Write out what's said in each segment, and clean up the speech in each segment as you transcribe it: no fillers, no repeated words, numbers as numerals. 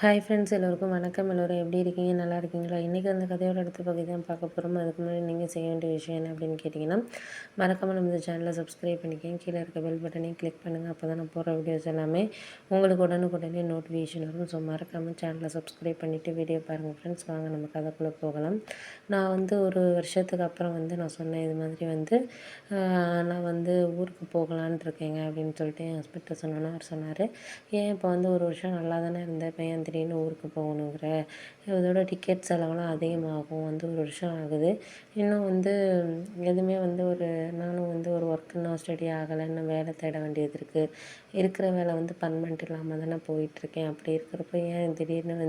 Hi friends, எல்லோருக்கும் வணக்கம். எல்லோரும் எப்படி இருக்கீங்க? நல்லா இருக்கீங்களா? இன்றைக்கி அந்த கதையோட அடுத்த பகுதி தான் பார்க்க போகிறோம். அதுக்கு முன்னாடி நீங்கள் செய்ய வேண்டிய விஷயம் என்ன அப்படின்னு கேட்டிங்கன்னா, மறக்காமல் நம்ம இந்த சேனலை சப்ஸ்கிரைப் பண்ணிக்கோங்க. கீழே இருக்க பெல் பட்டனையும் கிளிக் பண்ணுங்கள். அப்போ தான் நான் போகிற வீடியோஸ் எல்லாமே உங்களுக்கு உடனுக்குடனே நோட்டிஃபிகேஷன் வரும். ஸோ மறக்காமல் சேனலை சப்ஸ்கிரைப் பண்ணிவிட்டு வீடியோ பாருங்கள் ஃப்ரெண்ட்ஸ். வாங்க நம்ம கதைக்குள்ளே போகலாம். நான் ஒரு வருஷத்துக்கு அப்புறம் நான் சொன்னேன், இது மாதிரி நான் ஊருக்கு போகலான்ட்டு இருக்கேங்க அப்படின்னு சொல்லிட்டு என் ஹஸ்பண்ட்ட சொன்னோன்னா அவர் சொன்னார், ஏன் இப்போ ஒரு வருஷம் நல்லா தானே இருந்த பையன் திடீர்னு ஊருக்கு போகணுங்கிற, இதோட டிக்கெட் செலவெல்லாம் அதிகமாகும், ஒரு வருஷம் ஆகுது, இன்னும் எதுவுமே நானும் ஒரு ஒர்க் இன்னும் ஸ்டடி ஆகலை, இன்னும் வேலை தேட வேண்டியது இருக்குது, இருக்கிற வேலை பர்மனெண்ட் இல்லாமல் தானே போயிட்டுருக்கேன், அப்படி இருக்கிறப்ப ஏன் திடீர்னு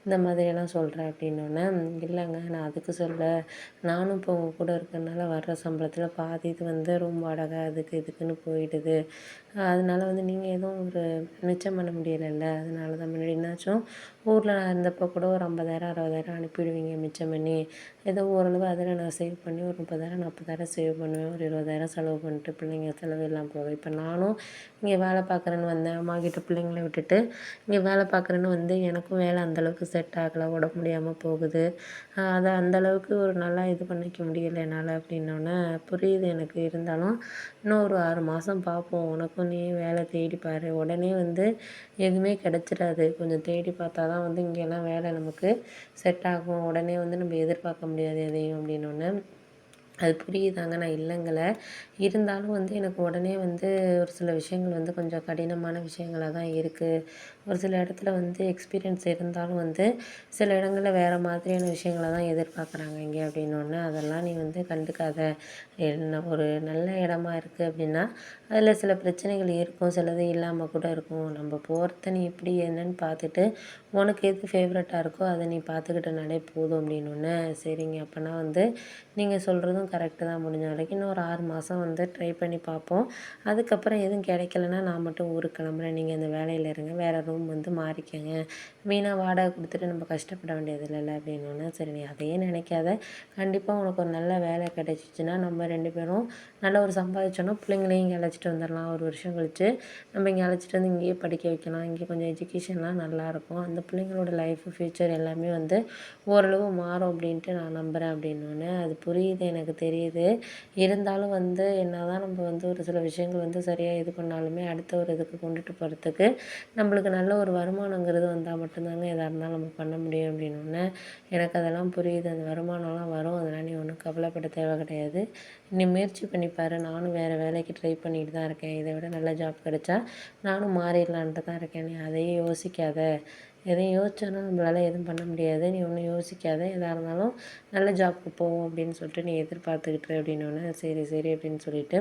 இந்த மாதிரியெல்லாம் சொல்கிறேன் அப்படின்னோடனே, இல்லைங்க நான் அதுக்கு சொல்ல, நானும் இப்போ உங்கள் கூட இருக்கிறதுனால வர்ற சம்பளத்தில் பாதி இது ரூம் வாடகை அதுக்கு இதுக்குன்னு போயிடுது, அதனால நீங்கள் எதுவும் மிச்சம் பண்ண முடியலைல்ல, அதனால தான் முன்னாடி என்னாச்சும் ஊரில் நான் இருந்தப்போ கூட ஒரு 50,000 60,000 அனுப்பிடுவீங்க மிச்சம் பண்ணி, ஏதோ ஓரளவு அதில் நான் சேவ் பண்ணி ஒரு 30,000 40,000 சேவ் பண்ணுவேன், ஒரு 20,000 செலவு பண்ணிட்டு பிள்ளைங்க செலவு எல்லாம் போக, இப்போ நானும் இங்கே வேலை பார்க்குறேன்னு வந்தேன், அம்மா கிட்ட பிள்ளைங்கள விட்டுட்டு இங்கே வேலை பார்க்குறேன்னு எனக்கும் வேலை அந்தளவுக்கு செட் ஆகலை, உடம்பு முடியாமல் போகுது, அதை அந்தளவுக்கு ஒரு நல்லா இது பண்ணிக்க முடியலை என்னால் அப்படின்னோடனே, புரியுது எனக்கு, இருந்தாலும் இன்னும் ஒரு 6 மாதம் பார்ப்போம், உனக்கும் நீ வேலை தேடி பாரு, உடனே எதுவுமே கிடச்சிடாது, கொஞ்சம் தேடி பார்த்தா தான் இங்கெல்லாம் வேலை நமக்கு செட் ஆகும், உடனே நம்ம எதிர்பார்க்க முடியாது எதையும் அப்படின்னோடனே, அது புரியுதாங்க, நான் இல்லைங்கள, இருந்தாலும் எனக்கு உடனே ஒரு சில விஷயங்கள் கொஞ்சம் கடினமான விஷயங்களாக தான் இருக்குது, ஒரு சில இடத்துல எக்ஸ்பீரியன்ஸ் இருந்தாலும் சில இடங்களில் வேறு மாதிரியான விஷயங்களை தான் எதிர்பார்க்குறாங்க இங்கே அப்படின்னோடனே, அதெல்லாம் நீ கண்டுக்காத, என்ன ஒரு நல்ல இடமா இருக்குது அப்படின்னா அதில் சில பிரச்சனைகள் இருக்கும், சிலது இல்லாமல் கூட இருக்கும், நம்ம போகிறத நீ எப்படி என்னன்னு பார்த்துட்டு உனக்கு எது ஃபேவரட்டாக இருக்கோ அதை நீ பார்த்துக்கிட்டனாலே போதும் அப்படின்னோடனே, சரிங்க அப்போனா நீங்கள் சொல்கிறதும் கரெக்டு தான், முடிஞ்ச வரைக்கும் இன்னும் ஒரு 6 மாதம் ட்ரை பண்ணி பார்ப்போம், அதுக்கப்புறம் எதுவும் கிடைக்கலன்னா நான் மட்டும் ஊருக்கு கிளம்புறேன், நீங்கள் அந்த வேலையில் இருங்க, வேறு ரூம் மாறிக்கங்க, வீணாக வாடகை கொடுத்துட்டு நம்ம கஷ்டப்பட வேண்டியது இல்லைல்ல அப்படின்னோடனே, சரி நீ அதையே நினைக்காத, கண்டிப்பாக உனக்கு ஒரு நல்ல வேலை கிடைச்சிச்சின்னா நம்ம 2 பேரும் நல்ல ஒரு சம்பாதிச்சோன்னா பிள்ளைங்களையும் இங்கே அழைச்சிட்டு வந்துடலாம், ஒரு வருஷம் கழித்து நம்ம இங்கே அழைச்சிட்டு இங்கேயே படிக்க வைக்கலாம், இங்கே கொஞ்சம் எஜுகேஷன்லாம் நல்லாயிருக்கும், அந்த பிள்ளைங்களோட லைஃபு ஃப்யூச்சர் எல்லாமே ஓரளவு மாறும் அப்படின்ட்டு நான் நம்புகிறேன் அப்படின்னோடனே, அது புரியுது எனக்கு தெரியுது, இருந்தாலும் என்ன தான் நம்ம ஒரு சில விஷயங்கள் சரியாக இது பண்ணாலுமே அடுத்த ஒரு இதுக்கு கொண்டுட்டு போகிறதுக்கு நம்மளுக்கு நல்ல ஒரு வருமானங்கிறது வந்தால் மட்டும்தாங்க எதாக இருந்தாலும் நம்ம பண்ண முடியும் அப்படின்னோடனே, எனக்கு அதெல்லாம் புரியுது, அந்த வருமானம்லாம் வரும், அதெல்லாம் நீ ஒன்றும் கவலைப்பட தேவை கிடையாது, நீ முயற்சி பண்ணிப்பார், நானும் வேறு வேலைக்கு ட்ரை பண்ணிட்டு தான் இருக்கேன், இதை விட நல்ல ஜாப் கிடைச்சா நானும் மாறிடலான்ட்டு தான் இருக்கேன், நீ அதையே யோசிக்காத, எதையும் யோசிச்சோன்னா நம்மளால் எதுவும் பண்ண முடியாது, நீ ஒன்றும் யோசிக்காத, எதாக இருந்தாலும் நல்ல ஜாப்க்கு போவோம் அப்படின்னு சொல்லிட்டு நீ எதிர்பார்த்துக்கிட்டு அப்படின்னோடனே, சரி சரி அப்படின்னு சொல்லிட்டு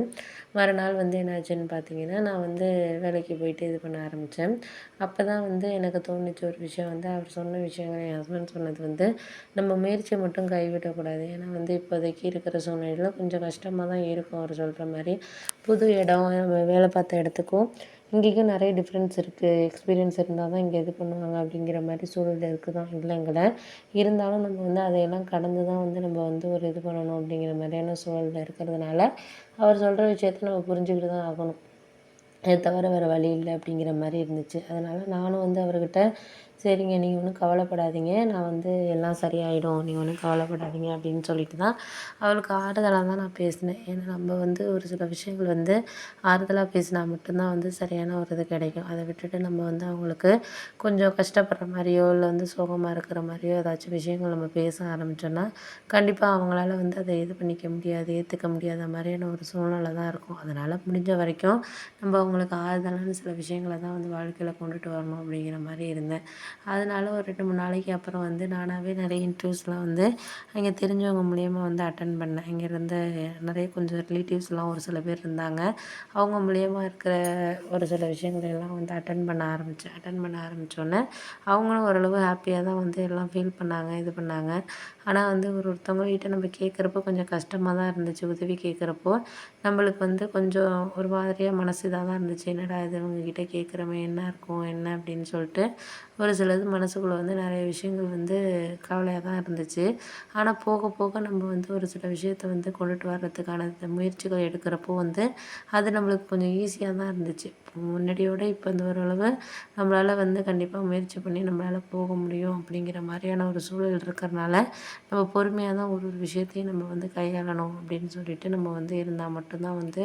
மறுநாள் என்னாச்சுன்னு பார்த்தீங்கன்னா, நான் வேலைக்கு போயிட்டு இது பண்ண ஆரம்பித்தேன், அப்போ தான் எனக்கு தோணுச்சு ஒரு விஷயம், அவர் சொன்ன விஷயங்கள் என் ஹஸ்பண்ட் சொன்னது நம்ம முயற்சியை மட்டும் கைவிடக்கூடாது, ஏன்னா இப்போதைக்கு இருக்கிற சூழ்நிலையில் கொஞ்சம் கஷ்டமாக தான் இருக்கும், அவர் சொல்கிற மாதிரி புது இடம், நம்ம வேலை பார்த்த இடத்துக்கும் இங்கேயும் நிறைய டிஃப்ரென்ஸ் இருக்குது, எக்ஸ்பீரியன்ஸ் இருந்தால் தான் இங்கே இது பண்ணுவாங்க அப்படிங்கிற மாதிரி சூழல் இருக்குது தான் இல்லைங்கள, இருந்தாலும் நம்ம அதையெல்லாம் கடந்து தான் நம்ம ஒரு இது பண்ணணும் அப்படிங்கிற மாதிரியான சூழலில் இருக்கிறதுனால அவர் சொல்கிற விஷயத்த நம்ம புரிஞ்சுக்கிட்டு தான் ஆகணும், இதை தவிர வேறு வழி இல்லை அப்படிங்கிற மாதிரி இருந்துச்சு, அதனால் நானும் அவர்கிட்ட, சரிங்க நீங்கள் ஒன்றும் கவலைப்படாதீங்க, நான் எல்லாம் சரியாயிடும், நீங்கள் ஒன்றும் கவலைப்படாதீங்க அப்படின்னு சொல்லிட்டு தான் அவளுக்கு ஆறுதலாக தான் நான் பேசினேன், ஏன்னா நம்ம ஒரு சில விஷயங்கள் ஆறுதலாக பேசினா மட்டும்தான் சரியான ஒரு இது கிடைக்கும், அதை விட்டுட்டு நம்ம அவங்களுக்கு கொஞ்சம் கஷ்டப்படுற மாதிரியோ இல்லை சோகமாக இருக்கிற மாதிரியோ ஏதாச்சும் விஷயங்கள் நம்ம பேச ஆரம்பித்தோன்னா கண்டிப்பாக அவங்களால அதை இது பண்ணிக்க முடியாது, ஏற்றுக்க முடியாத மாதிரியான ஒரு சூழ்நிலை தான் இருக்கும், அதனால் முடிஞ்ச வரைக்கும் நம்ம அவங்களுக்கு ஆறுதலான சில விஷயங்களை தான் வாழ்க்கையில் கொண்டுட்டு வரணும் அப்படிங்கிற மாதிரி இருந்தேன், அதனால ஒரு 2 3 நாளைக்கு அப்புறம் நானாகவே நிறைய இன்டர்வியூஸ்லாம் அங்கே தெரிஞ்சவங்க மூலியமா அட்டன் பண்ணேன், இங்கே இருந்த நிறைய கொஞ்சம் ரிலேட்டிவ்ஸ்லாம் ஒரு சில பேர் இருந்தாங்க, அவங்க மூலியமா இருக்கிற ஒரு சில விஷயங்களெல்லாம் அட்டன் பண்ண ஆரம்பித்தோன்னே அவங்களும் ஓரளவு ஹாப்பியாக தான் எல்லாம் ஃபீல் பண்ணாங்க, இது பண்ணாங்க, ஆனால் ஒருத்தவங்க கிட்ட நம்ம கேட்குறப்போ கொஞ்சம் கஷ்டமாக தான் இருந்துச்சு, உதவி கேட்குறப்போ நம்மளுக்கு கொஞ்சம் ஒரு மாதிரியாக மனசு இதாக தான் இருந்துச்சு, என்னடா இது இவங்ககிட்ட கேட்குறோமே என்ன இருக்கும் என்ன அப்படின்னு சொல்லிட்டு, ஒரு சிலது மனசுக்குள்ளே வந்து நிறைய விஷயங்கள் வந்து கவலையாக தான் இருந்துச்சு. ஆனால் போக போக நம்ம வந்து ஒரு சில விஷயத்த வந்து கொண்டுட்டு வர்றதுக்கான முயற்சிகள் எடுக்கிறப்போ வந்து அது நம்மளுக்கு கொஞ்சம் ஈஸியாக தான் இருந்துச்சு. முன்னாடியோட இப்போ இந்த ஓரளவு நம்மளால் வந்து கண்டிப்பாக முயற்சி பண்ணி நம்மளால் போக முடியும் அப்படிங்கிற மாதிரியான ஒரு சூழல் இருக்கிறனால நம்ம பொறுமையாக தான் ஒரு ஒரு விஷயத்தையும் நம்ம வந்து கையாளணும் அப்படின்னு சொல்லிட்டு நம்ம வந்து இருந்தால் மட்டும்தான் வந்து